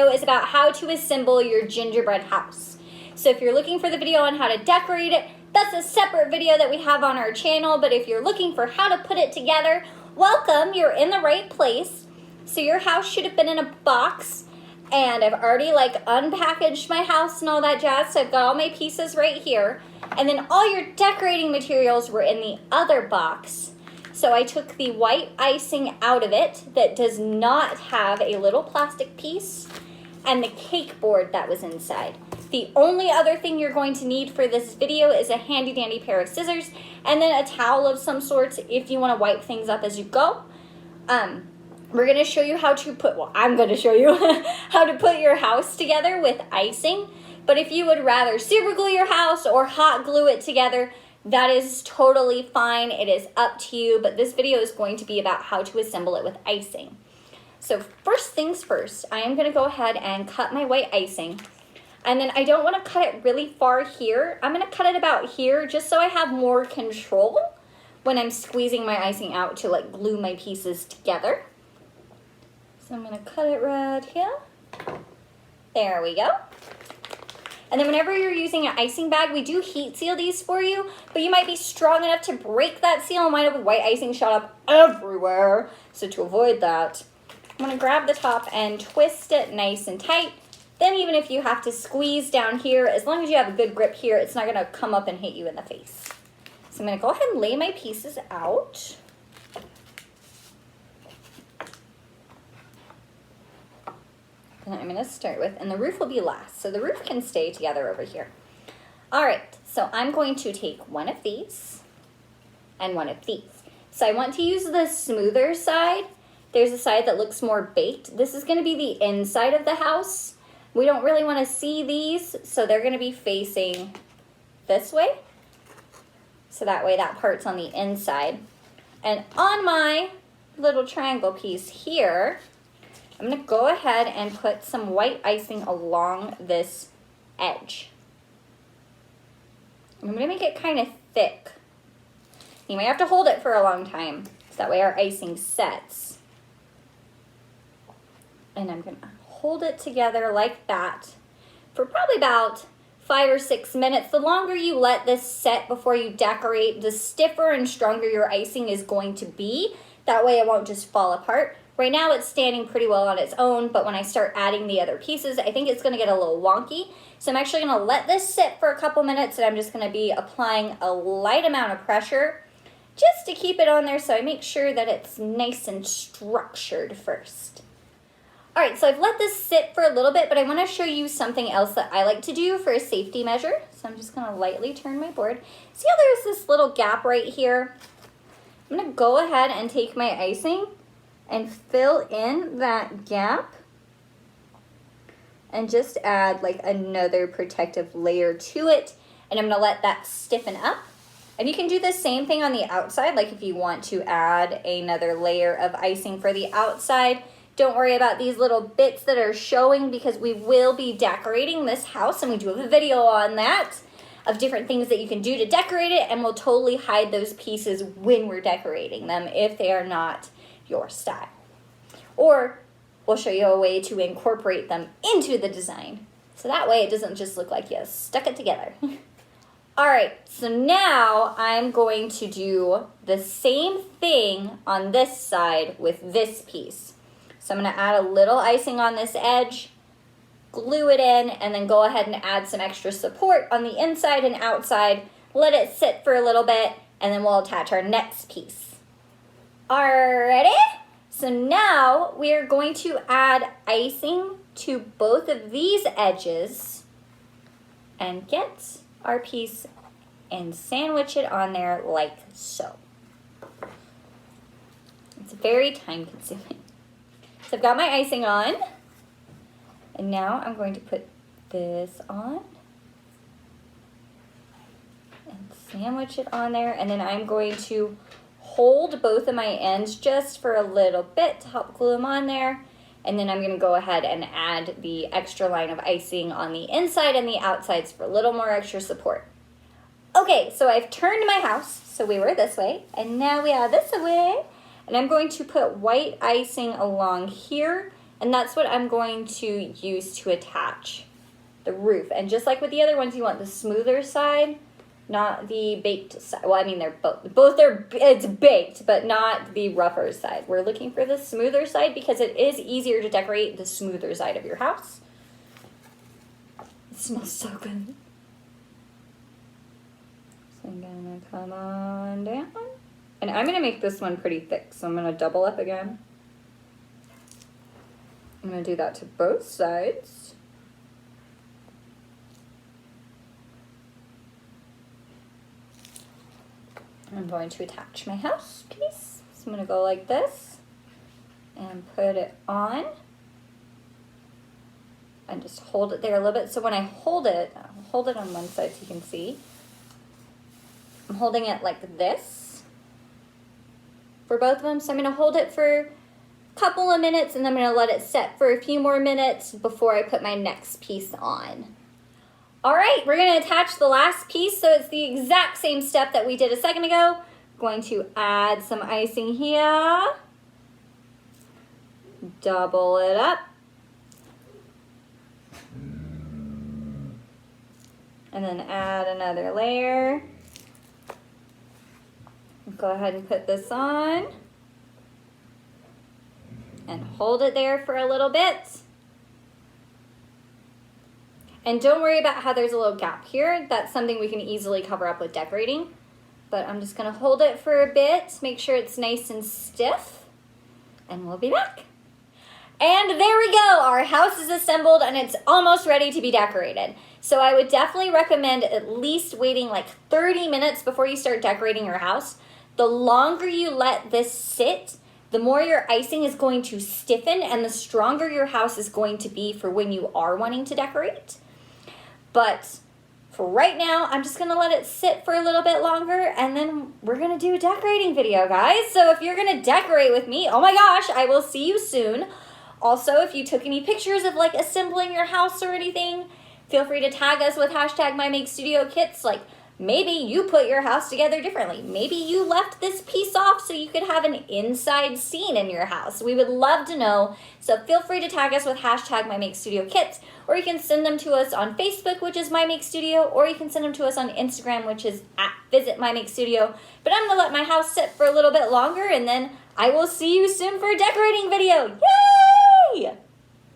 video is about how to assemble your gingerbread house. So if you're looking for the video on how to decorate it, that's a separate video that we have on our channel. But if you're looking for how to put it together, welcome, you're in the right place. So your house should have been in a box, and I've already unpackaged my house and all that jazz. So I've got all my pieces right here. And then all your decorating materials were in the other box. So I took the white icing out of it that does not have a little plastic piece, and the cake board that was inside. The only other thing you're going to need for this video is a handy dandy pair of scissors and then a towel of some sorts if you want to wipe things up as you go. We're going to show you how to put, I'm going to show you how to put your house together with icing. But if you would rather super glue your house or hot glue it together, that is totally fine. It is up to you, but this video is going to be about how to assemble it with icing. So first things first, I am going to go ahead and cut my white icing. And then I don't want to cut it really far here. I'm going to cut it about here just so I have more control when I'm squeezing my icing out to glue my pieces together. So I'm going to cut it right here. There we go. And then whenever you're using an icing bag, we do heat seal these for you, but you might be strong enough to break that seal and wind up with white icing shot up everywhere. So to avoid that, I'm gonna grab the top and twist it nice and tight. Then even if you have to squeeze down here, as long as you have a good grip here, it's not gonna come up and hit you in the face. So I'm gonna go ahead and lay my pieces out. And I'm going to start with, and the roof will be last, so the roof can stay together over here. All right, so I'm going to take one of these and one of these. So I want to use the smoother side. There's a side that looks more baked. This is going to be the inside of the house. We don't really want to see these, so they're going to be facing this way. So that way that part's on the inside. And on my little triangle piece here, I'm going to go ahead and put some white icing along this edge. I'm going to make it kind of thick. You may have to hold it for a long time, so that way our icing sets. And I'm going to hold it together like that for probably about 5 or 6 minutes. The longer you let this set before you decorate, the stiffer and stronger your icing is going to be. That way it won't just fall apart. Right now it's standing pretty well on its own, but when I start adding the other pieces, I think it's going to get a little wonky. So I'm actually going to let this sit for a couple minutes, and I'm just going to be applying a light amount of pressure just to keep it on there so I make sure that it's nice and structured first. All right, so I've let this sit for a little bit, but I want to show you something else that I like to do for a safety measure. So I'm just going to lightly turn my board. See how there's this little gap right here? I'm going to go ahead and take my icing and fill in that gap and just add another protective layer to it, and I'm going to let that stiffen up. And you can do the same thing on the outside, if you want to add another layer of icing for the outside. Don't worry about these little bits that are showing because we will be decorating this house, and we do have a video on that of different things that you can do to decorate it, and we'll totally hide those pieces when we're decorating them if they are not your style. Or we'll show you a way to incorporate them into the design. So that way it doesn't just look like you stuck it together. All right, so now I'm going to do the same thing on this side with this piece. So I'm going to add a little icing on this edge, glue it in, and then go ahead and add some extra support on the inside and outside. Let it sit for a little bit, and then we'll attach our next piece. Alrighty, so now we are going to add icing to both of these edges and get our piece and sandwich it on there like so. It's very time consuming. So I've got my icing on, and now I'm going to put this on and sandwich it on there, and then I'm going to hold both of my ends just for a little bit to help glue them on there. And then I'm going to go ahead and add the extra line of icing on the inside and the outsides for a little more extra support. Okay, so I've turned my house, so we were this way, and now we are this way. And I'm going to put white icing along here And that's what I'm going to use to attach the roof. And just like with the other ones, you want the smoother side, not the baked side. Well, I mean, they're both are, it's baked, but not the rougher side. We're looking for the smoother side because it is easier to decorate the smoother side of your house. It smells so good. So I'm gonna come on down. And I'm gonna make this one pretty thick, so I'm gonna double up again. I'm gonna do that to both sides. I'm going to attach my house piece. So I'm gonna go like this and put it on and just hold it there a little bit. So when I hold it, I'll hold it on one side so you can see. I'm holding it like this for both of them. So I'm gonna hold it for a couple of minutes and then I'm gonna let it set for a few more minutes before I put my next piece on. All right, we're gonna attach the last piece, so it's the exact same step that we did a second ago. Going to add some icing here. Double it up. And then add another layer. Go ahead and put this on. And hold it there for a little bit. And don't worry about how there's a little gap here. That's something we can easily cover up with decorating. But I'm just gonna hold it for a bit, make sure it's nice and stiff, and we'll be back. And there we go, our house is assembled and it's almost ready to be decorated. So I would definitely recommend at least waiting like 30 minutes before you start decorating your house. The longer you let this sit, the more your icing is going to stiffen and the stronger your house is going to be for when you are wanting to decorate. But for right now, I'm just gonna let it sit for a little bit longer and then we're gonna do a decorating video, guys. So if you're gonna decorate with me, oh my gosh, I will see you soon. Also, if you took any pictures of like assembling your house or anything, feel free to tag us with hashtag MyMakeStudioKits. Like maybe you put your house together differently. Maybe you left this piece off so you could have an inside scene in your house. We would love to know. So feel free to tag us with hashtag MyMakeStudioKits, or you can send them to us on Facebook, which is MyMakeStudio, or you can send them to us on Instagram, which is @VisitMyMakeStudio. But I'm gonna let my house sit for a little bit longer and then I will see you soon for a decorating video. Yay!